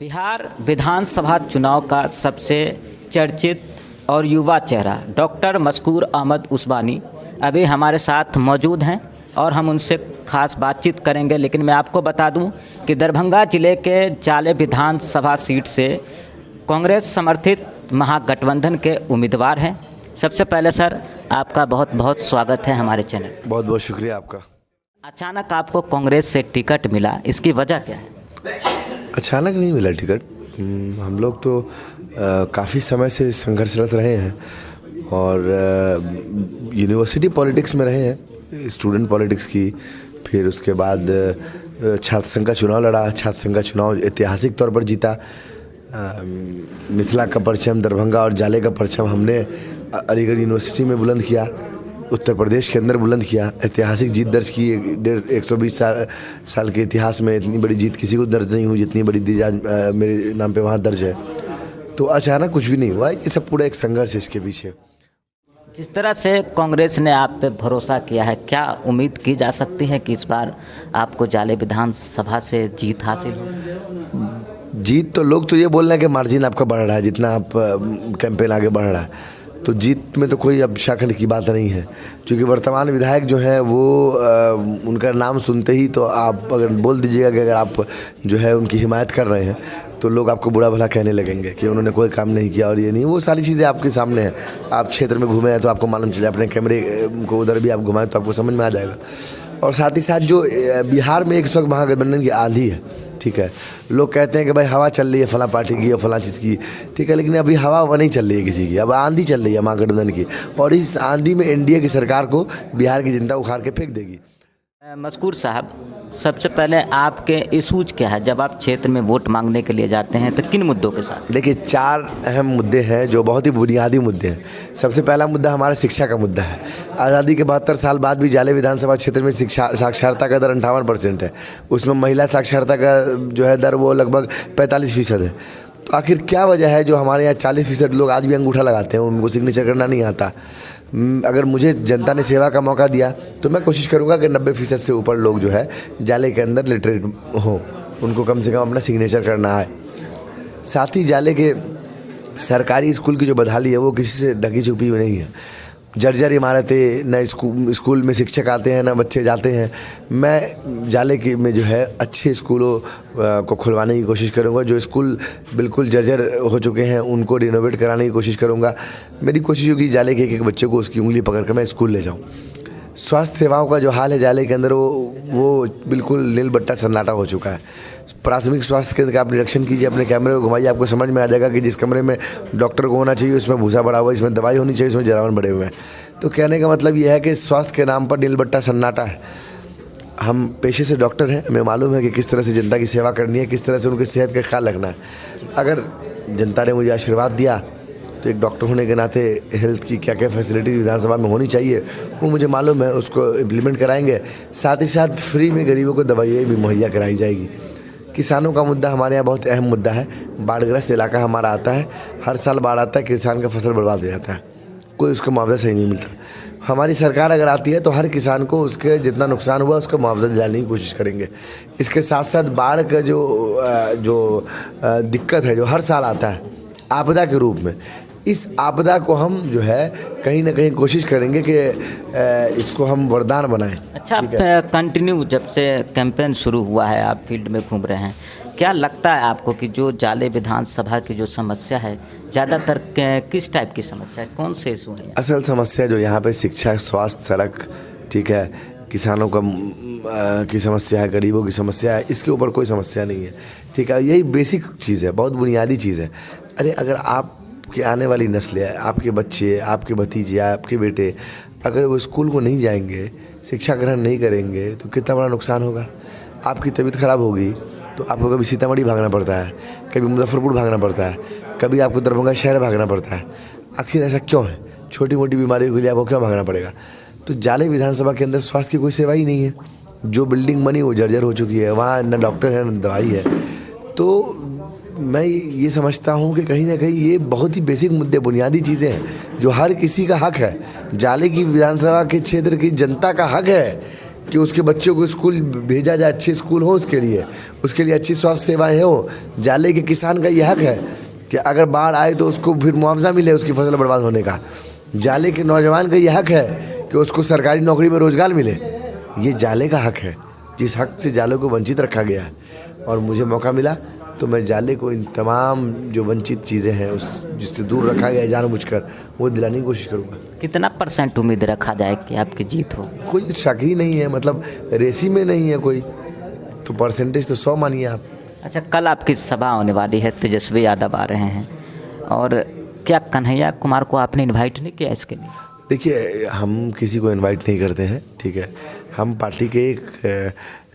बिहार विधानसभा चुनाव का सबसे चर्चित और युवा चेहरा डॉक्टर मशकूर अहमद उस्मानी अभी हमारे साथ मौजूद हैं और हम उनसे खास बातचीत करेंगे। लेकिन मैं आपको बता दूं कि दरभंगा जिले के जाले विधानसभा सीट से कांग्रेस समर्थित महागठबंधन के उम्मीदवार हैं। सबसे पहले सर आपका बहुत बहुत स्वागत है हमारे चैनल। बहुत बहुत शुक्रिया आपका। अचानक आपको कांग्रेस से टिकट मिला, इसकी वजह क्या है? अचानक नहीं मिला टिकट। हम लोग तो काफ़ी समय से संघर्षरत रहे हैं और यूनिवर्सिटी पॉलिटिक्स में रहे हैं, स्टूडेंट पॉलिटिक्स की। फिर उसके बाद छात्र संघ का चुनाव लड़ा। छात्र संघ का चुनाव ऐतिहासिक तौर पर जीता। मिथिला का परचम, दरभंगा और जाले का परचम हमने अलीगढ़ यूनिवर्सिटी में बुलंद किया, उत्तर प्रदेश के अंदर बुलंद किया। ऐतिहासिक जीत दर्ज की। 120 साल के इतिहास में इतनी बड़ी जीत किसी को दर्ज नहीं हुई जितनी बड़ी जीत आज मेरे नाम पे वहाँ दर्ज है। तो अचानक कुछ भी नहीं हुआ, ये सब पूरा एक संघर्ष है इसके पीछे। जिस तरह से कांग्रेस ने आप पे भरोसा किया है, क्या उम्मीद की जा सकती है कि इस बार आपको जाले विधानसभा से जीत हासिल हो? जीत तो लोग तो ये बोल रहे हैं कि मार्जिन आपका बढ़ रहा है, जितना आप कैंपेन आगे बढ़ रहा है, तो जीत में तो कोई अब शाखंड की बात नहीं है। क्योंकि वर्तमान विधायक जो हैं वो उनका नाम सुनते ही तो आप अगर बोल दीजिएगा कि अगर आप जो है उनकी हिमायत कर रहे हैं तो लोग आपको बुरा भला कहने लगेंगे कि उन्होंने कोई काम नहीं किया और ये नहीं। वो सारी चीज़ें आपके सामने हैं। आप क्षेत्र में घूमे हैं तो आपको मालूम चले, अपने कैमरे को उधर भी आप घुमाएं तो आपको समझ में आ जाएगा। और साथ ही साथ जो बिहार में इस वक्त महागठबंधन की आंधी है, ठीक है। लोग कहते हैं कि भाई हवा चल रही है फला पार्टी की या फला चीज़ की, ठीक है, लेकिन अभी हवा नहीं चल रही है किसी की, अब आंधी चल रही है महागठबंधन की। और इस आंधी में एनडीए की सरकार को बिहार की जनता उखाड़ के फेंक देगी। मशकूर साहब, सबसे पहले आपके इशूज क्या है? जब आप क्षेत्र में वोट मांगने के लिए जाते हैं तो किन मुद्दों के साथ? देखिए, 4 अहम मुद्दे हैं जो बहुत ही बुनियादी मुद्दे हैं। सबसे पहला मुद्दा हमारा शिक्षा का मुद्दा है। आज़ादी के 72 साल बाद भी जाले विधानसभा क्षेत्र में शिक्षा साक्षरता का दर 58% है। उसमें महिला साक्षरता का जो है दर वो लगभग 45% है। तो आखिर क्या वजह है जो हमारे यहाँ 40% लोग आज भी अंगूठा लगाते हैं, उनको सिग्नेचर करना नहीं आता? अगर मुझे जनता ने सेवा का मौका दिया तो मैं कोशिश करूंगा कि 90% से ऊपर लोग जो है जाले के अंदर लिटरेट हों, उनको कम से कम अपना सिग्नेचर करना है। साथ ही जाले के सरकारी स्कूल की जो बदहाली है वो किसी से ढकी छुपी हुई नहीं है। जर्जर इमारतें, न स्कूल में शिक्षक आते हैं, न बच्चे जाते हैं। मैं जाले के में जो है अच्छे स्कूलों को खुलवाने की कोशिश करूंगा। जो स्कूल बिल्कुल जर्जर हो चुके हैं उनको रिनोवेट कराने की कोशिश करूंगा। मेरी कोशिश होगी जाले के एक बच्चे को उसकी उंगली पकड़ कर मैं स्कूल ले जाऊँ। स्वास्थ्य सेवाओं का जो हाल है जाले के अंदर वो बिल्कुल नील बट्टा सन्नाटा हो चुका है। प्राथमिक स्वास्थ्य केंद्र का आप निरीक्षण कीजिए, अपने कैमरे को घुमाइए, आपको समझ में आ जाएगा कि जिस कमरे में डॉक्टर को होना चाहिए उसमें भूसा पड़ा हुआ है, इसमें दवाई होनी चाहिए उसमें जरावन बड़े हुए हैं। तो कहने का मतलब यह है कि स्वास्थ्य के नाम पर नील बट्टा सन्नाटा है। हम पेशे से डॉक्टर हैं, हमें मालूम है कि किस तरह से जनता की सेवा करनी है, किस तरह से उनकी सेहत का ख्याल रखना है। अगर जनता ने मुझे आशीर्वाद दिया तो एक डॉक्टर होने के नाते हेल्थ की क्या क्या फैसिलिटीज़ विधानसभा में होनी चाहिए वो मुझे मालूम है, उसको इम्प्लीमेंट कराएंगे। साथ ही साथ फ्री में गरीबों को दवाइयाँ भी मुहैया कराई जाएगी। किसानों का मुद्दा हमारे यहाँ बहुत अहम मुद्दा है। बाढ़ग्रस्त इलाका हमारा आता है, हर साल बाढ़ आता है, किसान का फसल बर्बाद हो जाता है, कोई उसको मुआवजा सही नहीं मिलता। हमारी सरकार अगर आती है तो हर किसान को उसके जितना नुकसान हुआ उसका मुआवजा दिलाने की कोशिश करेंगे। इसके साथ साथ बाढ़ का जो दिक्कत है जो हर साल आता है आपदा के रूप में, इस आपदा को हम जो है कहीं ना कहीं कोशिश करेंगे कि इसको हम वरदान बनाएं। अच्छा, कंटिन्यू जब से कैंपेन शुरू हुआ है आप फील्ड में घूम रहे हैं, क्या लगता है आपको कि जो जाले विधानसभा की जो समस्या है ज़्यादातर किस टाइप की समस्या है, कौन से इशू हैं? असल समस्या जो यहाँ पे शिक्षा, स्वास्थ्य, सड़क, ठीक है, किसानों का की समस्या है, गरीबों की समस्या है, इसके ऊपर कोई समस्या नहीं है, ठीक है। यही बेसिक चीज़ है, बहुत बुनियादी चीज़ है। अरे अगर आपकी आने वाली नस्ल है, आपके बच्चे, आपके भतीजे, आपके बेटे अगर वो स्कूल को नहीं जाएंगे, शिक्षा ग्रहण नहीं करेंगे तो कितना बड़ा नुकसान होगा। आपकी तबीयत ख़राब होगी तो आपको कभी सीतामढ़ी भागना पड़ता है, कभी मुजफ्फरपुर भागना पड़ता है, कभी आपको दरभंगा शहर भागना पड़ता है। आखिर ऐसा क्यों है? छोटी मोटी बीमारियों के लिए आपको क्यों भागना पड़ेगा? तो जाले विधानसभा के अंदर स्वास्थ्य की कोई सेवा ही नहीं है। जो बिल्डिंग बनी वो जर्जर हो चुकी है, वहाँ न डॉक्टर है न दवाई है। तो मैं ये समझता हूँ कि कहीं ना कहीं ये बहुत ही बेसिक मुद्दे, बुनियादी चीज़ें हैं जो हर किसी का हक है। जाले की विधानसभा के क्षेत्र की जनता का हक है कि उसके बच्चों को स्कूल भेजा जाए, अच्छे स्कूल हो उसके लिए अच्छी स्वास्थ्य सेवाएं हो। जाले के किसान का ये हक है कि अगर बाढ़ आए तो उसको फिर मुआवजा मिले उसकी फसल बर्बाद होने का। जाले के नौजवान का ये हक है कि उसको सरकारी नौकरी में रोजगार मिले। ये जाले का हक है, जिस हक से जाले को वंचित रखा गया है। और मुझे मौका मिला तो मैं जाले को इन तमाम जो वंचित चीज़ें हैं उस जिससे दूर रखा गया है जानबूझकर, वो दिलाने की कोशिश करूँगा। कितना % उम्मीद रखा जाए कि आपकी जीत हो? कोई शक ही नहीं है, मतलब रेसी में नहीं है कोई, तो परसेंटेज तो 100 मानिए आप। अच्छा, कल आपकी सभा होने वाली है, तेजस्वी यादव आ रहे हैं, और क्या कन्हैया कुमार को आपने इनवाइट नहीं किया इसके लिए? देखिए, हम किसी को इनवाइट नहीं करते हैं, ठीक है। हम पार्टी के एक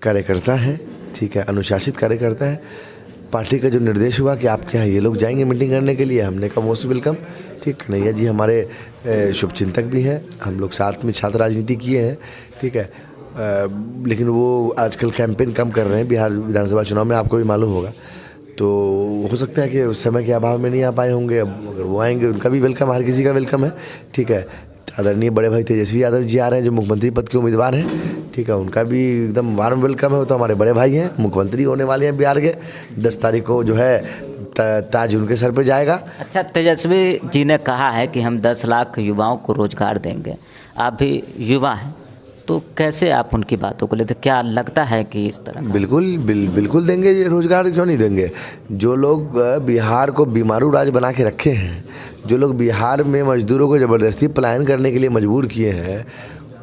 कार्यकर्ता हैं, ठीक है, अनुशासित कार्यकर्ता है। पार्टी का जो निर्देश हुआ कि आपके यहाँ ये लोग जाएंगे मीटिंग करने के लिए, हमने कहा मोस्ट वेलकम। ठीक, कन्हैया जी हमारे शुभचिंतक भी हैं, हम लोग साथ में छात्र राजनीति किए हैं, ठीक है। लेकिन वो आजकल कैंपेन कम कर रहे हैं बिहार विधानसभा चुनाव में, आपको भी मालूम होगा। तो हो सकता है कि उस समय के अभाव में नहीं आ पाए होंगे। अब अगर वो आएंगे, उनका भी वेलकम, हर किसी का वेलकम है, ठीक है। आदरणीय बड़े भाई तेजस्वी यादव जी आ रहे हैं, जो मुख्यमंत्री पद के उम्मीदवार हैं, ठीक है, उनका भी एकदम वार्म वेलकम है। वो तो हमारे बड़े भाई हैं, मुख्यमंत्री होने वाले हैं बिहार के। 10 तारीख को जो है ताज उनके सर पे जाएगा। अच्छा, तेजस्वी जी ने कहा है कि हम 10 लाख युवाओं को रोजगार देंगे। आप भी युवा हैं, तो कैसे आप उनकी बातों को लेते? क्या लगता है कि इस तरह? बिल्कुल देंगे, ये रोजगार क्यों नहीं देंगे। जो लोग बिहार को बीमारू राज्य बना के रखे हैं, जो लोग बिहार में मजदूरों को ज़बरदस्ती पलायन करने के लिए मजबूर किए हैं,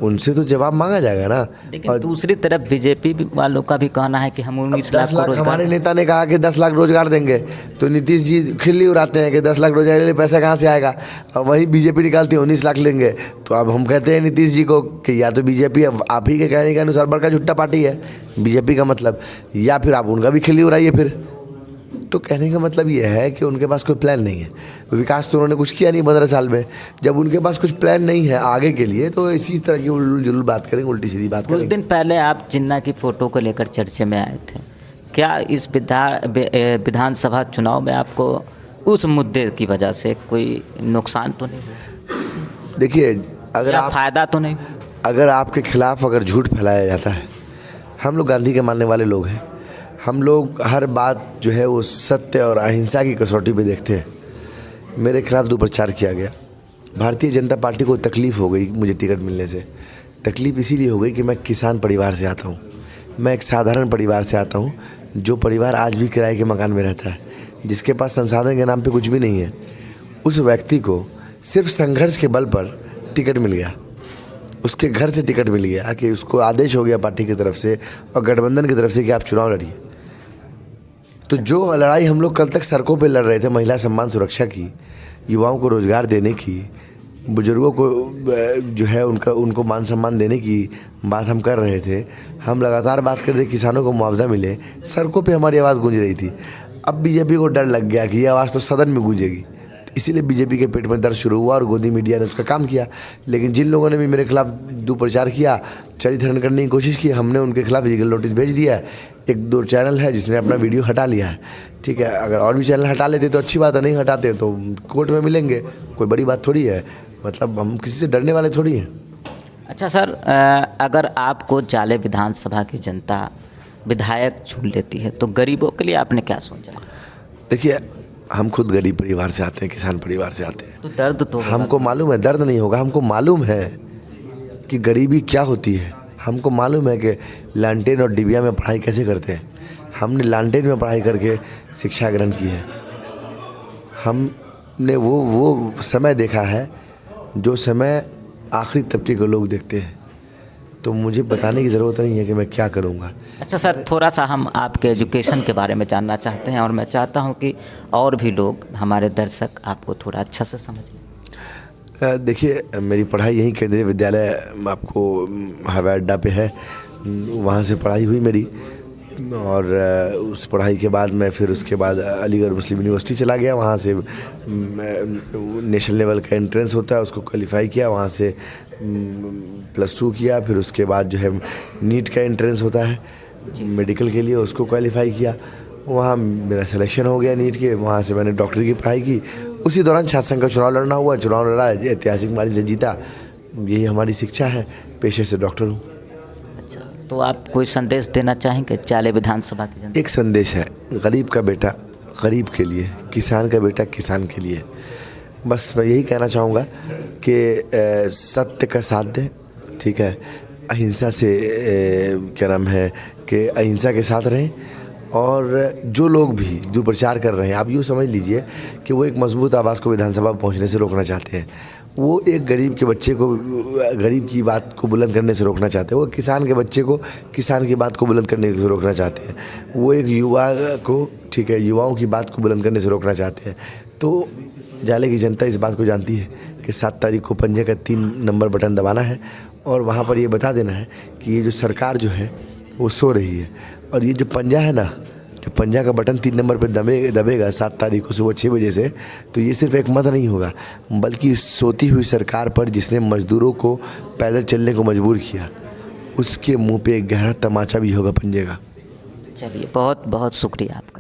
उनसे तो जवाब मांगा जाएगा ना। लेकिन दूसरी तरफ बीजेपी वालों का भी कहना है कि हम 19 लाख को रोजगार। हमारे नेता ने कहा कि 10 लाख रोजगार देंगे, तो नीतीश जी खिल्ली उड़ाते हैं कि 10 लाख रोजगार के लिए पैसा कहाँ से आएगा। और वही बीजेपी निकालती है 19 लाख लेंगे। तो अब हम कहते हैं नीतीश जी को कि या तो बीजेपी आप ही के कहने के अनुसार बड़का झुट्टा पार्टी है बीजेपी का मतलब, या फिर आप उनका भी खिल्ली उड़ाइए फिर। तो कहने का मतलब ये है कि उनके पास कोई प्लान नहीं है। विकास तो उन्होंने कुछ किया नहीं 15 साल में। जब उनके पास कुछ प्लान नहीं है आगे के लिए, तो इसी तरह की उल्लू जुल्लू बात करेंगे, उल्टी सीधी बात करेंगे। कुछ दिन पहले आप जिन्ना की फ़ोटो को लेकर चर्चे में आए थे। क्या इस विधानसभा चुनाव में आपको उस मुद्दे की वजह से कोई नुकसान तो नहीं? देखिए, अगर आप फ़ायदा तो नहीं, अगर आपके खिलाफ अगर झूठ फैलाया जाता है, हम लोग गांधी के मानने वाले लोग हैं, हम लोग हर बात जो है वो सत्य और अहिंसा की कसौटी पे देखते हैं। मेरे खिलाफ दुष्प्रचार किया गया। भारतीय जनता पार्टी को तकलीफ़ हो गई मुझे टिकट मिलने से। तकलीफ़ इसीलिए हो गई कि मैं किसान परिवार से आता हूँ, मैं एक साधारण परिवार से आता हूँ, जो परिवार आज भी किराए के मकान में रहता है, जिसके पास संसाधन के नाम पे कुछ भी नहीं है। उस व्यक्ति को सिर्फ संघर्ष के बल पर टिकट मिल गया, उसके घर से टिकट मिल गया कि उसको आदेश हो गया पार्टी की तरफ से और गठबंधन की तरफ से कि आप चुनाव लड़िए। तो जो लड़ाई हम लोग कल तक सड़कों पे लड़ रहे थे, महिला सम्मान सुरक्षा की, युवाओं को रोज़गार देने की, बुजुर्गों को जो है उनको मान सम्मान देने की बात हम कर रहे थे। हम लगातार बात कर रहे थे किसानों को मुआवजा मिले, सड़कों पे हमारी आवाज़ गूंज रही थी। अब बीजेपी को डर लग गया कि ये आवाज़ तो सदन में गूंजेगी, इसीलिए बीजेपी के पेट में दर्द शुरू हुआ और गोदी मीडिया ने उसका काम किया। लेकिन जिन लोगों ने भी मेरे खिलाफ दुष्प्रचार किया, चरित्रहरण करने की कोशिश की, हमने उनके खिलाफ लीगल नोटिस भेज दिया है। 1-2 चैनल है जिसने अपना वीडियो हटा लिया है, ठीक है। अगर और भी चैनल हटा लेते तो अच्छी बात है, नहीं हटाते तो कोर्ट में मिलेंगे, कोई बड़ी बात थोड़ी है। मतलब हम किसी से डरने वाले थोड़ी हैं। अच्छा सर, अगर आपको जाले विधानसभा की जनता विधायक चुन लेती है तो गरीबों के लिए आपने क्या सोचा? देखिए, हम खुद गरीब परिवार से आते हैं, किसान परिवार से आते हैं, तो दर्द तो हमको मालूम है। दर्द नहीं होगा, हमको मालूम है कि गरीबी क्या होती है। हमको मालूम है कि लालटेन और डिबिया में पढ़ाई कैसे करते हैं। हमने लालटेन में पढ़ाई करके शिक्षा ग्रहण की है। हमने वो समय देखा है जो समय आखिरी तबके के लोग देखते हैं। तो मुझे बताने की ज़रूरत नहीं है कि मैं क्या करूँगा। अच्छा सर, थोड़ा सा हम आपके एजुकेशन के बारे में जानना चाहते हैं, और मैं चाहता हूं कि और भी लोग, हमारे दर्शक, आपको थोड़ा अच्छा से समझ लें। देखिए, मेरी पढ़ाई यहीं केंद्रीय विद्यालय आपको हवाई अड्डा पे है, वहाँ से पढ़ाई हुई मेरी। और उस पढ़ाई के बाद मैं फिर उसके बाद अलीगढ़ मुस्लिम यूनिवर्सिटी चला गया। वहाँ से नेशनल लेवल का एंट्रेंस होता है, उसको क्वालिफाई किया, वहाँ से +2 किया। फिर उसके बाद जो है नीट का एंट्रेंस होता है मेडिकल के लिए, उसको क्वालिफाई किया। वहाँ मेरा सिलेक्शन हो गया नीट के, वहाँ से मैंने डॉक्टरी की पढ़ाई की। उसी दौरान छात्र संघ का चुनाव लड़ना हुआ, चुनाव लड़ा, ऐतिहासिक मार्जिन से जीता। यही हमारी शिक्षा है, पेशे से डॉक्टर हूँ। अच्छा तो आप कोई संदेश देना चाहेंगे जाले विधानसभा की जनता? एक संदेश है, गरीब का बेटा गरीब के लिए, किसान का बेटा किसान के लिए। बस मैं यही कहना चाहूँगा कि सत्य का साथ दें, ठीक है, अहिंसा से क्या नाम है कि अहिंसा के साथ रहें। और जो लोग भी जो प्रचार कर रहे हैं, आप यूँ समझ लीजिए कि वो एक मजबूत आवाज़ को विधानसभा पहुंचने से रोकना चाहते हैं। वो एक गरीब के बच्चे को गरीब की बात को बुलंद करने से रोकना चाहते हैं। वो किसान के बच्चे को किसान की बात को बुलंद करने से रोकना चाहते हैं। वो एक युवा को, ठीक है, युवाओं की बात को बुलंद करने से रोकना चाहते हैं। तो जाले की जनता इस बात को जानती है कि 7 तारीख को पंजे का 3 नंबर बटन दबाना है और वहाँ पर ये बता देना है कि ये जो सरकार जो है वो सो रही है। और ये जो पंजा है ना, जो पंजा का बटन 3 नंबर पर दबेगा 7 तारीख को सुबह 6 बजे से, तो ये सिर्फ एक मत नहीं होगा, बल्कि सोती हुई सरकार पर जिसने मजदूरों को पैदल चलने को मजबूर किया, उसके मुंह पे एक गहरा तमाचा भी होगा पंजे का। चलिए, बहुत बहुत शुक्रिया आपका।